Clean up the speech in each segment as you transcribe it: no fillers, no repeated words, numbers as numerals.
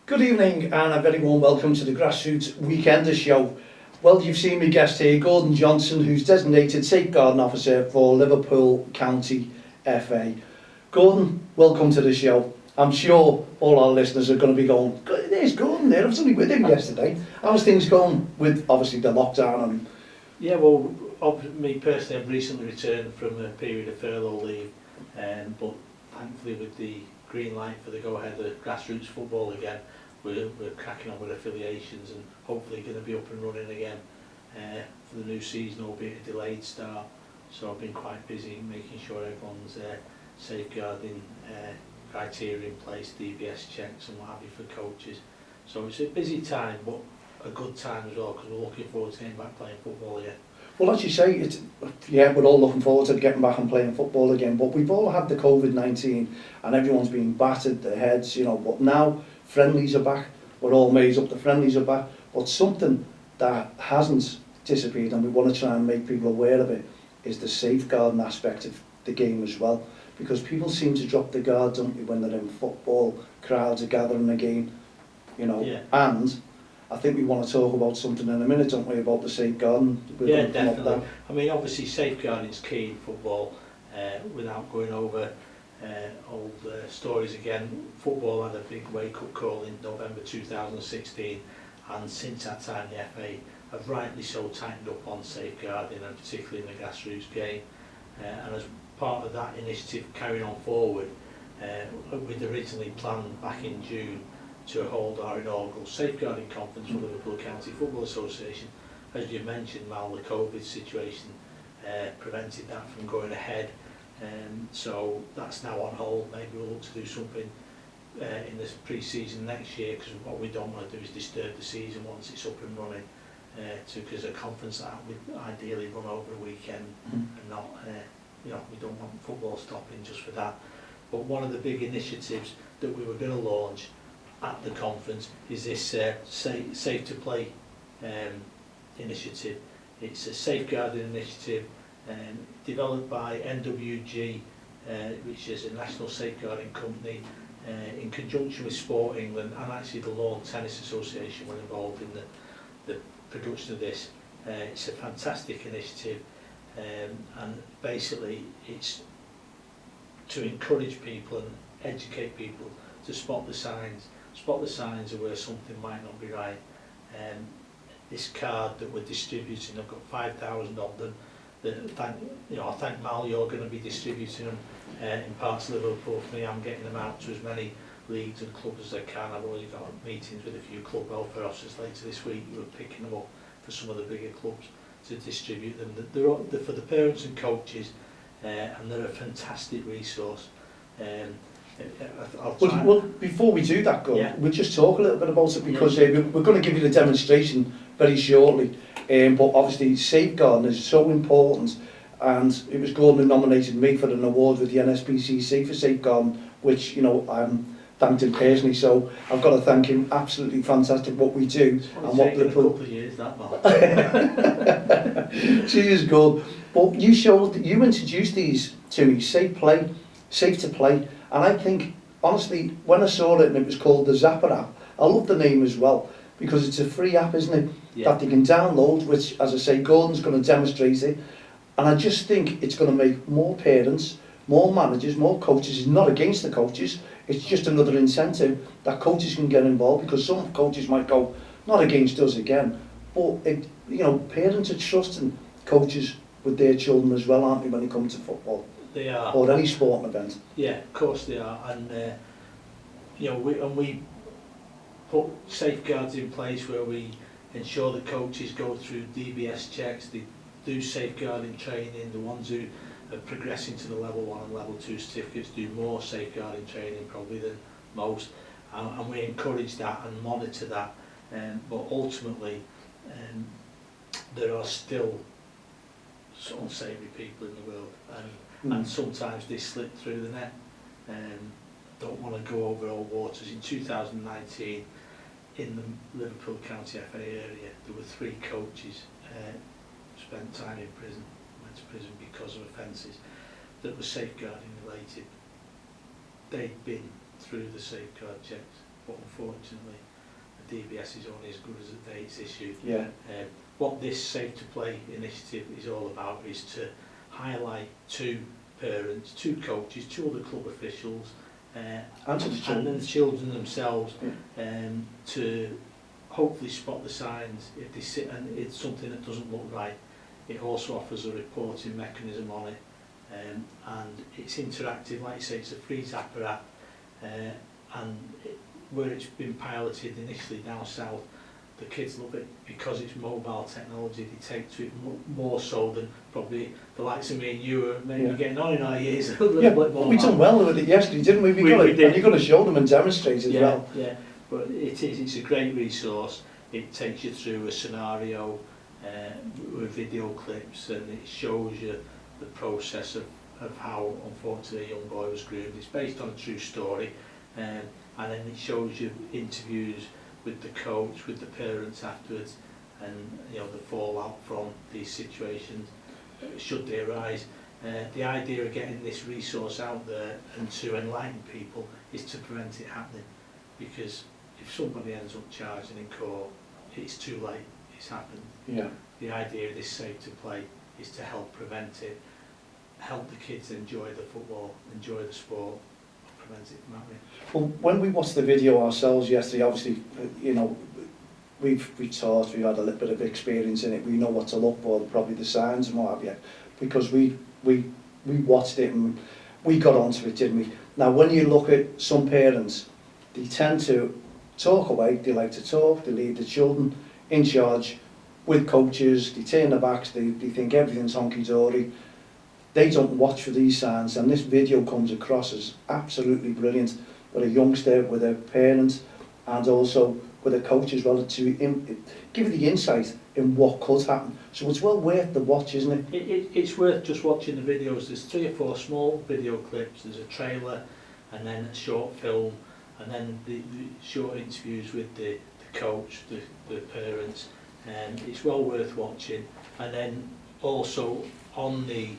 Good evening and a very warm welcome to the Grassroots Weekender Show. Well, you've seen my guest here, Gordon Johnson, who's designated Safeguarding Officer for Liverpool County FA. Gordon, welcome to the show. I'm sure all our listeners are going to be going, there's Gordon there, I was only with him yesterday. How's things going with obviously the lockdown? And yeah, well, me personally, I've recently returned from a period of furlough leave, but thankfully with the green light for the go-ahead of grassroots football again, we're cracking on with affiliations and hopefully going to be up and running again for the new season, albeit a delayed start. So I've been quite busy making sure everyone's safeguarding criteria in place, DBS checks and what have you for coaches. So it's a busy time, but a good time as well, because we're looking forward to getting back playing football again. well, as you say, we're all looking forward to getting back and playing football again, but we've all had the COVID-19 and everyone's been battered, their heads, but now friendlies are back, we're all made up, the friendlies are back, but something that hasn't disappeared and we want to try and make people aware of it is the safeguarding aspect of the game as well, because people seem to drop the guard, don't they, when they're in football, crowds are gathering again, Yeah. And I think we want to talk about something in a minute, don't we, about the safeguarding. Yeah, definitely. I mean, obviously safeguarding is key in football. Without going over old stories again, football had a big wake-up call in November 2016, and since that time the FA have rightly so tightened up on safeguarding, and particularly in the grassroots game. And as part of that initiative carrying on forward, we'd originally planned back in June to hold our inaugural safeguarding conference for Liverpool County Football Association. As you mentioned, Mal, the COVID situation prevented that from going ahead, so that's now on hold. Maybe we'll look to do something in this pre-season next year, because what we don't want to do is disturb the season once it's up and running, because a conference that would ideally run over a weekend and not, we don't want football stopping just for that. But one of the big initiatives that we were going to launch at the conference is this Safe to Play initiative. It's a safeguarding initiative developed by NWG, which is a national safeguarding company, in conjunction with Sport England, and actually the Lawn Tennis Association were involved in the production of this. It's a fantastic initiative, and basically it's to encourage people and educate people to spot the signs of where something might not be right. This card that we're distributing, I've got 5,000 of them. I thank Mal, you're going to be distributing them in parts of Liverpool. For me, I'm getting them out to as many leagues and clubs as I can. I've already got meetings with a few club welfare officers later this week who are picking them up for some of the bigger clubs to distribute them. They're for the parents and coaches, and they're a fantastic resource. Well, before we do that, Gordon, we'll just talk a little bit about it, because we're going to give you the demonstration very shortly. But obviously safeguarding is so important, and it was Gordon who nominated me for an award with the NSPCC for safeguarding, which I'm thanked him personally, so I've got to thank him. Absolutely fantastic what we do, and what Liverpool. A couple of years that man. Cheers, Gordon. But you introduced these to me, safe to play, and I think honestly when I saw it and it was called the Zappar App, I love the name as well, because it's a free app, isn't it? Yeah. That they can download, which, as I say, Gordon's going to demonstrate it. And I just think it's going to make more parents, more managers, more coaches. It's not against the coaches, it's just another incentive that coaches can get involved, because some coaches might go, not against us again, but parents are trusting coaches with their children as well, aren't they, when they come to football? They are. Or any sporting event. Yeah, of course they are. And, we put safeguards in place where we ensure that coaches go through DBS checks, they do safeguarding training. The ones who are progressing to the level 1 and level 2 certificates do more safeguarding training probably than most, and we encourage that and monitor that, but ultimately there are still some unsavoury people in the world, and sometimes they slip through the net. Don't want to go over old waters. In 2019, in the Liverpool County FA area, there were 3 coaches spent time in prison, went to prison because of offences that were safeguarding related. They'd been through the safeguard checks. but unfortunately the DBS is only as good as the day it's issued. Yeah. What this Safe to Play initiative is all about is to highlight to parents, to coaches, to other club officials, And to the children. and the children themselves, Yeah. to hopefully spot the signs if they sit and it's something that doesn't look right. It also offers a reporting mechanism on it, and it's interactive. Like you say, it's a free Zappar app, and where it's been piloted initially down south, the kids love it because it's mobile technology. They take to it more so than probably the likes of me and you are maybe getting on in our years a little bit more. We done well with it yesterday, didn't we? We did. And you've got to show them and demonstrate as well. Yeah, but it's a great resource. It takes you through a scenario with video clips, and it shows you the process of how unfortunately a young boy was groomed. It's based on a true story, and then it shows you interviews with the coach, with the parents afterwards, and you know the fallout from these situations should they arise. The idea of getting this resource out there and to enlighten people is to prevent it happening, because if somebody ends up charging in court, it's too late, it's happened. Yeah. The idea of this Safe to Play is to help prevent it, help the kids enjoy the football, enjoy the sport, prevent it from happening. Well, when we watched the video ourselves yesterday, obviously, you know, we've taught, we've had a little bit of experience in it. We know what to look for, probably the signs and what have you, because we watched it and we got onto it, didn't we? Now, when you look at some parents, they tend to talk away. They like to talk. They leave the children in charge with coaches. They turn their backs. They think everything's honky-dory. They don't watch for these signs, and this video comes across as absolutely brilliant with a youngster, with a parent, and also with a coach as well, to give the insight in what could happen. So it's well worth the watch, isn't it? It's worth just watching the videos. There's 3 or 4 small video clips. There's a trailer, and then a short film, and then the short interviews with the coach, the parents, and it's well worth watching. And then also on the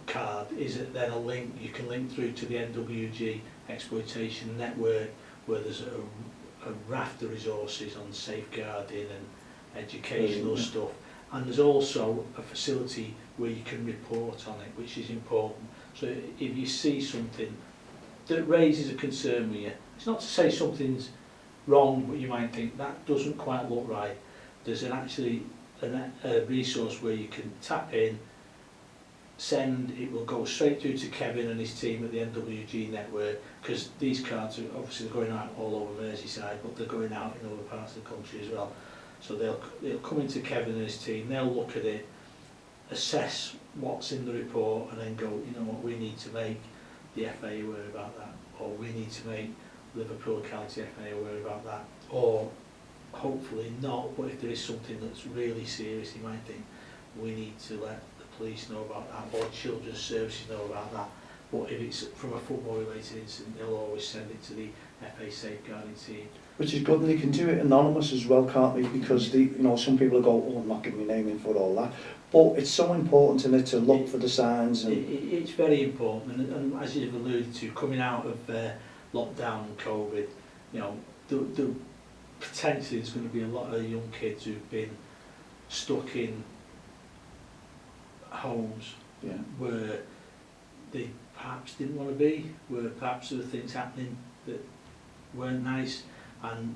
card is then a link, you can link through to the NWG Exploitation Network, where there's a raft of resources on safeguarding and educational stuff, and there's also a facility where you can report on it, which is important. So if you see something that raises a concern with you, it's not to say something's wrong, but you might think that doesn't quite look right. There's actually a resource where you can tap in, send, it will go straight through to Kevin and his team at the NWG network, because these cards are obviously going out all over Merseyside, but they're going out in other parts of the country as well. So they'll come into Kevin and his team, they'll look at it, assess what's in the report, and then go, you know what, we need to make the FA aware about that, or we need to make Liverpool County FA aware about that, or hopefully not, but if there is something that's really serious, you might think we need to let the police know about that, or children's services know about that. But if it's from a football related incident, they'll always send it to the FA safeguarding team. Which is good, and they can do it anonymous as well, can't they? Because some people go, oh, I'm not giving my name in for all that. But it's so important, isn't it, to look for the signs. And it's very important, and as you've alluded to, coming out of lockdown and COVID, you know, the potentially there's going to be a lot of young kids who've been stuck in homes where they perhaps didn't want to be, where perhaps there were things happening that weren't nice, and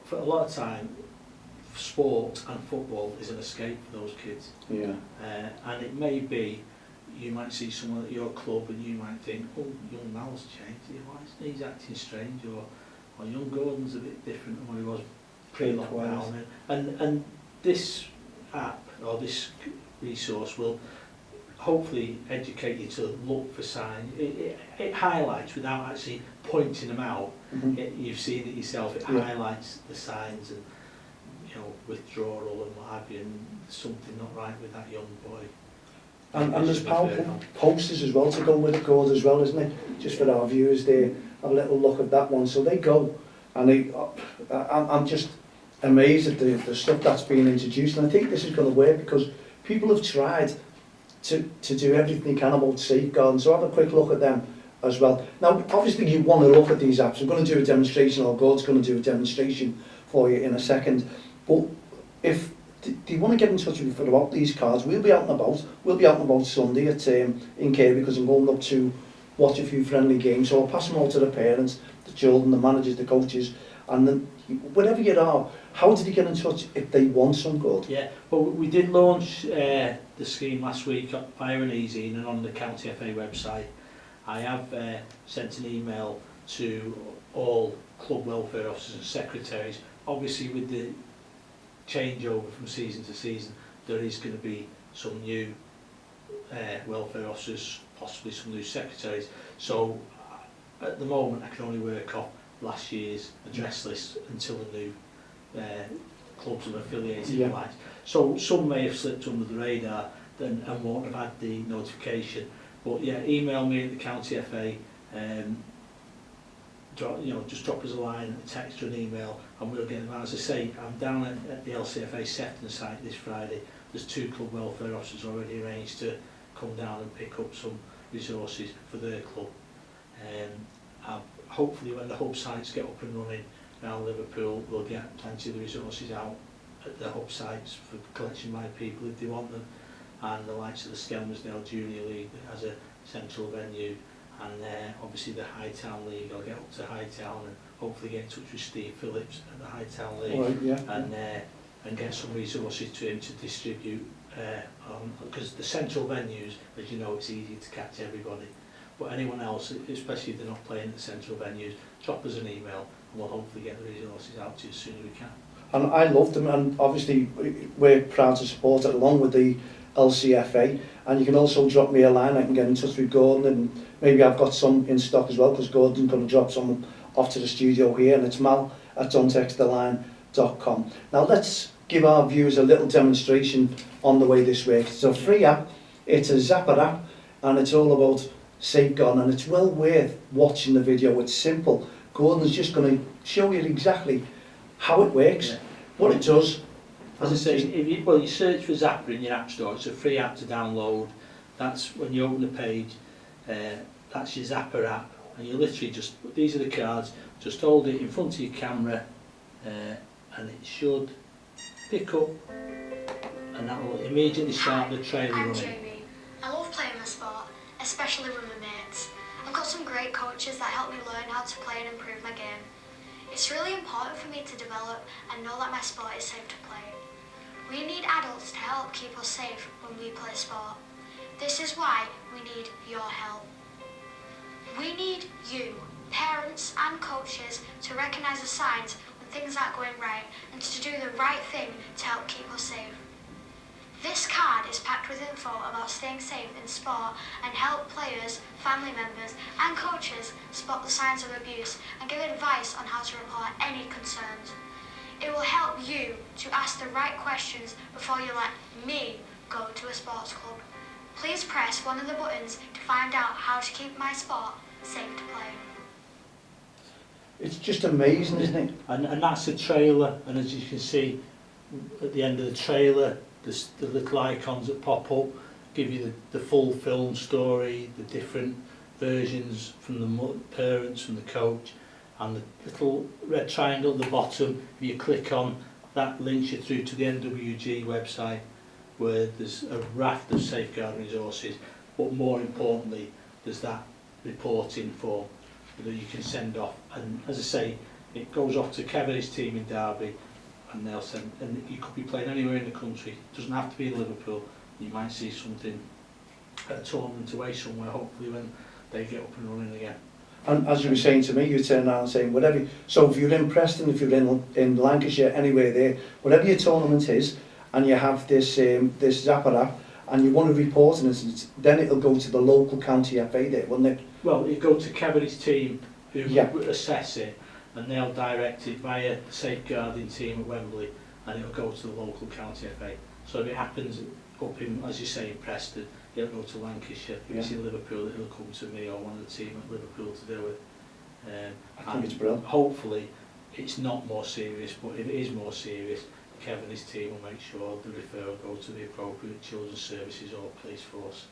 for a lot of time sport and football is an escape for those kids. And it may be, you might see someone at your club and you might think, oh, young Mal's changed, why isn't he acting strange, or young Gordon's a bit different than what he was pre-lockdown. And this app or this resource will hopefully educate you to look for signs. It highlights, without actually pointing them out, you've seen it yourself, it highlights the signs and, you know, withdrawal and what have you, and something not right with that young boy. And there's powerful posters as well to go with the code as well, isn't it? Just for our viewers, they have a little look at that one. So they go, and I'm just amazed at the stuff that's being introduced, and I think this is going to work because people have tried to do everything they can about safeguarding. So have a quick look at them, as well. Now, obviously you want to look at these apps. We're going to do a demonstration, or Gord's going to do a demonstration for you in a second. But if do you want to get in touch with me about these cards? We'll be out and about. We'll be out and about Sunday at in Kirby, because I'm going up to watch a few friendly games. So I'll pass them all to the parents, the children, the managers, the coaches, and then wherever you are, how did you get in touch if they want some good? Yeah, well, we did launch the scheme last week via an e-zine and on the County FA website. I have sent an email to all club welfare officers and secretaries. Obviously, with the changeover from season to season, there is going to be some new welfare officers, possibly some new secretaries. So at the moment, I can only work off last year's address list until the new clubs have affiliated. Yeah. Like. So some may have slipped under the radar and won't have had the notification. But yeah, email me at the County FA. Just drop us a line, a text or an email, and we'll get them. As I say, I'm down at the Lcfa Sefton site this Friday. There's 2 club welfare officers already arranged to come down and pick up some resources for their club. Hopefully when the hub sites get up and running around Liverpool, we'll get plenty of the resources out at the hub sites for collection by people if they want them, and the likes of the Skelmersdale Junior League that has a central venue, and obviously the Hightown League. I'll get up to Hightown and hopefully get in touch with Steve Phillips at the Hightown League. Right, yeah. And get some resources to him to distribute, because the central venues, as you know, it's easy to catch everybody. But anyone else, especially if they're not playing at the central venues, drop us an email and we'll hopefully get the resources out to you as soon as we can. And I love them, and obviously we're proud to support it along with the Lcfa. And you can also drop me a line. I can get in touch with Gordon, and maybe I've got some in stock as well, because Gordon's going to drop some off to the studio here, and it's mal@don'ttexttheline.com. Now let's give our viewers a little demonstration on the way this works. It's a free app, it's a Zappar app, and it's all about safeguarding, and it's well worth watching the video. It's simple. Gordon's just going to show you exactly how it works, what it does. As I say, if you search for Zappar in your app store, it's a free app to download. That's when you open the page, that's your Zappar app, and you literally just, these are the cards, just hold it in front of your camera, and it should pick up, and that will immediately start the trailer running. I'm Jamie. I love playing my sport, especially with my mates. I've got some great coaches that help me learn how to play and improve my game. It's really important for me to develop and know that my sport is safe to play. We need adults to help keep us safe when we play sport. This is why we need your help. We need you, parents and coaches, to recognise the signs when things aren't going right and to do the right thing to help keep us safe. This card is packed with info about staying safe in sport and help players, family members and coaches spot the signs of abuse and give advice on how to report any concerns. It will help you to ask the right questions before you let me go to a sports club. Please press one of the buttons to find out how to keep my sport safe to play. It's just amazing, isn't it? And that's a trailer, and as you can see at the end of the trailer, the little icons that pop up give you the full film story, the different versions from the parents, from the coach, and the little red triangle at the bottom, if you click on, that links you through to the NWG website, where there's a raft of safeguarding resources, but more importantly, there's that reporting form that you can send off. And as I say, it goes off to Kevin's team in Derby, and they'll send, and you could be playing anywhere in the country. It doesn't have to be in Liverpool. You might see something at a tournament away somewhere, hopefully when they get up and running again. And as you were saying to me, you turn around and saying whatever. So if you're in Preston, if you're in Lancashire, anywhere there, whatever your tournament is, and you have this this Zappar app, and you want to report an incident, then it'll go to the local county FA there, wouldn't it? Well, you go to Kevin's team, who Yeah. assess it, and they'll direct it via the safeguarding team at Wembley, and it'll go to the local county FA. So if it happens up in, as you say, in Preston, it'll go to Lancashire. If it's in Liverpool, it'll come to me or one of the team at Liverpool to deal with. I think it's brilliant. Hopefully, it's not more serious, but if it is more serious, Kevin and his team will make sure the referral go to the appropriate children's services or police force.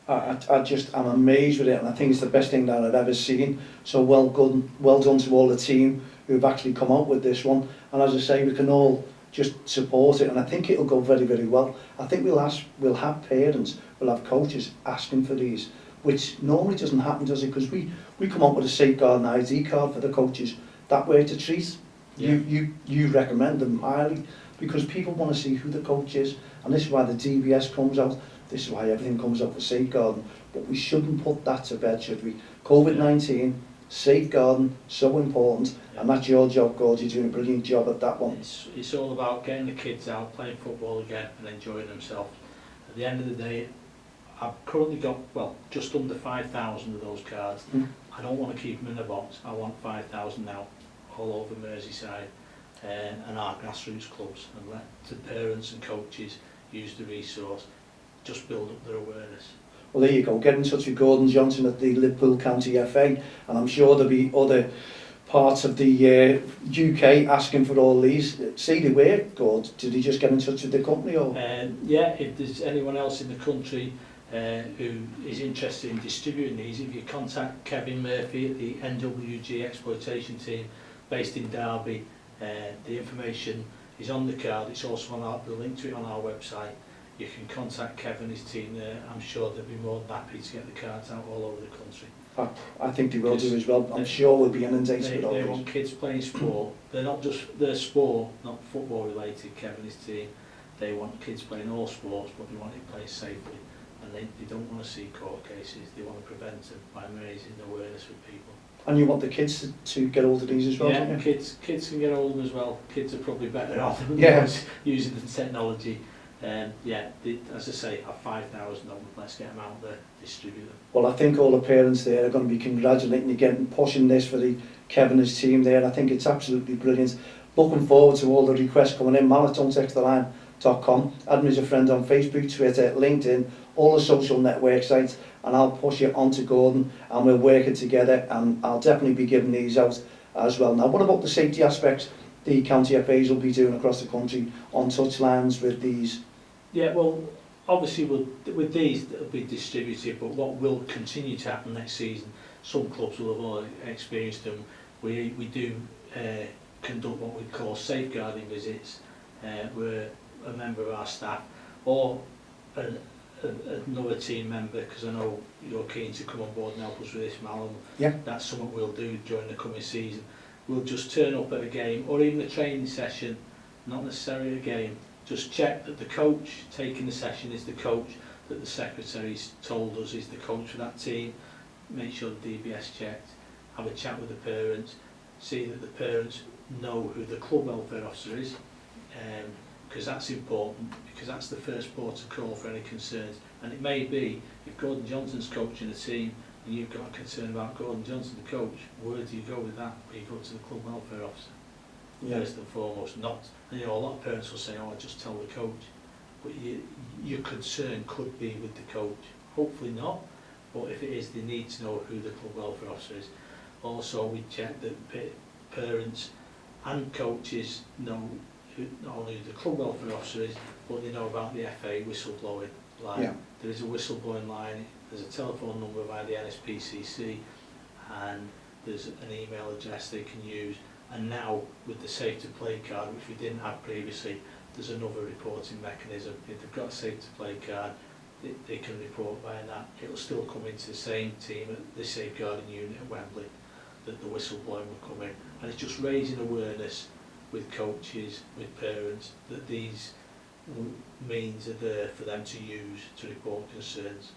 I'm amazed with it, and I think it's the best thing that I've ever seen. So well done to all the team who've actually come out with this one. And as I say, we can all just support it, and I think it'll go very, very well. I think we'll have parents, we'll have coaches asking for these, which normally doesn't happen, does it? Because we come up with a safeguarding ID card for the coaches. That way to treat. Yeah. You recommend them highly because people want to see who the coach is, and this is why the DBS comes out. This is why everything comes out for safeguarding. But we shouldn't put that to bed, should we? COVID-19, safeguarding, so important, and that's your job, Gord. You're doing a brilliant job at that one. It's all about getting the kids out, playing football again and enjoying themselves. At the end of the day, I've currently got, well, just under 5,000 of those cards. I don't want to keep them in a box. I want 5,000 now, all over Merseyside and our grassroots clubs, and let the parents and coaches use the resource, just build up their awareness. Well, there you go. Get in touch with Gordon Johnson at the Liverpool County FA, and I'm sure there'll be other parts of the UK asking for all these. See the way, Gord, did he just get in touch with the company? Or? Yeah, if there's anyone else in the country who is interested in distributing these, if you contact Kevin Murphy at the NWG Exploitation Team based in Derby, the information is on the card. It's also on the link to it on our website. You can contact Kevin and his team there. I'm sure they'll be more than happy to get the cards out all over the country. I think they will do as well. I'm sure we'll be inundated with all They these. want kids playing sport. They're not just, they're sport, not football related, Kevin and his team. They want kids playing all sports, but they want it played safely. And they don't want to see court cases. They want to prevent them by raising awareness with people. And you want the kids to get hold of these as well, yeah, don't you? kids can get hold of them as well. Kids are probably better off than using the technology. As I say, have 5,000 of them. Let's get them out there, distribute them. Well, I think all the parents there are going to be congratulating you, getting pushing this for the Kevin and his team there. I think it's absolutely brilliant. Looking forward to all the requests coming in. Malatonsextheline.com. Add me as a friend on Facebook, Twitter, LinkedIn, all the social network sites, and I'll push it onto Gordon, and we'll work it together. And I'll definitely be giving these out as well. Now, what about the safety aspects the county FAs will be doing across the country on Touchlines with these? Yeah, well, obviously with these they'll be distributed, but what will continue to happen next season, some clubs will have already experienced them. We do conduct what we call safeguarding visits, where a member of our staff or another team member, because I know you're keen to come on board and help us with this, Malum. Yeah. That's something we'll do during the coming season. We'll just turn up at a game or even a training session, not necessarily a game. Just check that the coach taking the session is the coach that the secretary's told us is the coach for that team. Make sure the DBS checked, have a chat with the parents, see that the parents know who the club welfare officer is, because that's important, because that's the first port of call for any concerns. And it may be, if Gordon Johnson's coaching the team and you've got a concern about Gordon Johnson, the coach, where do you go with that? Well, you go to the club welfare officer. First and foremost, not, and you know, a lot of parents will say, oh, I just tell the coach, but your concern could be with the coach. Hopefully not, but if it is, they need to know who the club welfare officer is. Also, we check that parents and coaches know who, not only who the club welfare officer is, but they know about the FA whistleblowing line. Yeah. There is a whistleblowing line, there's a telephone number via the NSPCC, and there's an email address they can use. And now, with the Safe to Play card, which we didn't have previously, there's another reporting mechanism. If they've got a Safe to Play card, they can report via that. It'll still come into the same team at the safeguarding unit at Wembley that the whistleblowing will come in. And it's just raising awareness with coaches, with parents, that these means are there for them to use to report concerns.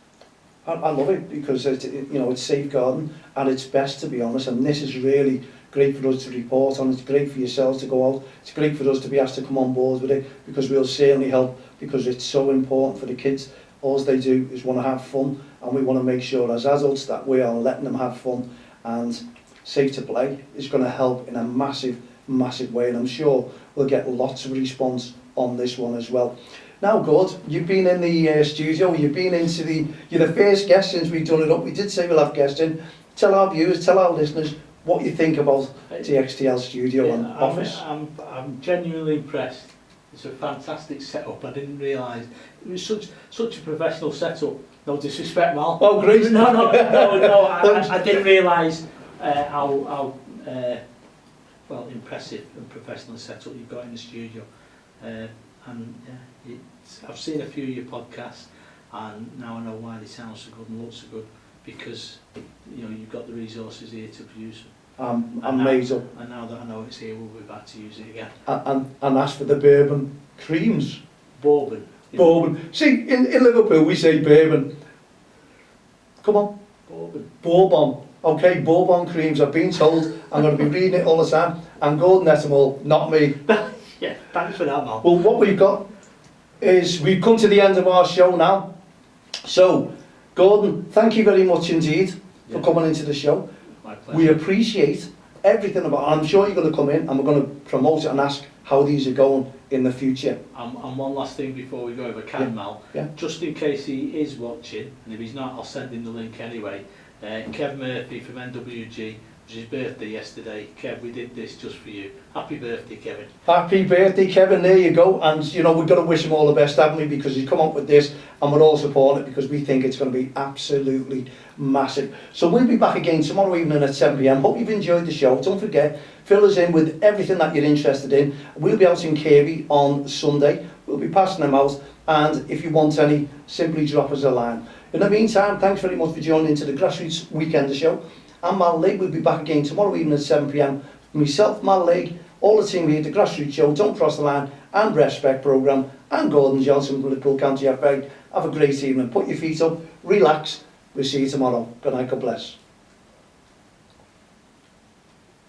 I love it because it's safeguarding at its best, to be honest, and this is really great for us to report on. It's great for yourselves to go out. It's great for us to be asked to come on board with it, because we'll certainly help, because it's so important for the kids. All they do is want to have fun, and we want to make sure as adults that we are letting them have fun, and Safe to Play is going to help in a massive, massive way, and I'm sure we'll get lots of response on this one as well. Now, Gord, you've been in the studio, you've been you're the first guest since we've done it up. We did say we'll have guests in. Tell our viewers, tell our listeners what you think about DXTL Studio and office. I'm genuinely impressed. It's a fantastic setup. I didn't realise it was such a professional setup. No disrespect, Mal. Oh, great. No, I didn't realise how well, impressive and professional setup you've got in the studio. And yeah, I've seen a few of your podcasts, and now I know why they sound so good and look so good, because you've got the resources here to produce them. Amazing. And now that I know it's here, we'll be back to use it again. And as for the bourbon creams, Bourbon. bourbon. See, in Liverpool we say bourbon. Come on. Bourbon. Bourbon. Okay, bourbon creams. I've been told. I'm going to be reading it all the time. And Gordon ate them all, not me. Yeah, thanks for that, Mal. Well, what we've got is we've come to the end of our show now. So, Gordon, thank you very much indeed for coming into the show. My pleasure. We appreciate everything about it. I'm sure you're going to come in and we're going to promote it and ask how these are going in the future. And one last thing before we go, if I can, Mal, just in case he is watching, and if he's not, I'll send him the link anyway. Kev Murphy from NWG, it was his birthday yesterday. Kev, we did this just for you. Happy birthday, Kevin. Happy birthday, Kevin. There you go. And we've got to wish him all the best, haven't we? Because he's come up with this, and we're all supporting it because we think it's going to be absolutely massive. So we'll be back again tomorrow evening at 7 p.m. Hope you've enjoyed the show. Don't forget, fill us in with everything that you're interested in. We'll be out in Carey on Sunday. We'll be passing them out, and if you want any, simply drop us a line. In the meantime, thanks very much for joining into the Grassroots Weekender Show. I'm Mal Lake. We'll be back again tomorrow evening at 7 p.m. Myself, Mal Lake, all the team here at the Grassroots Show, Don't Cross the Line and Respect programme, and Gordon Johnson from Liverpool County FA. Have a great evening. Put your feet up, relax. We'll see you tomorrow. Good night, God bless.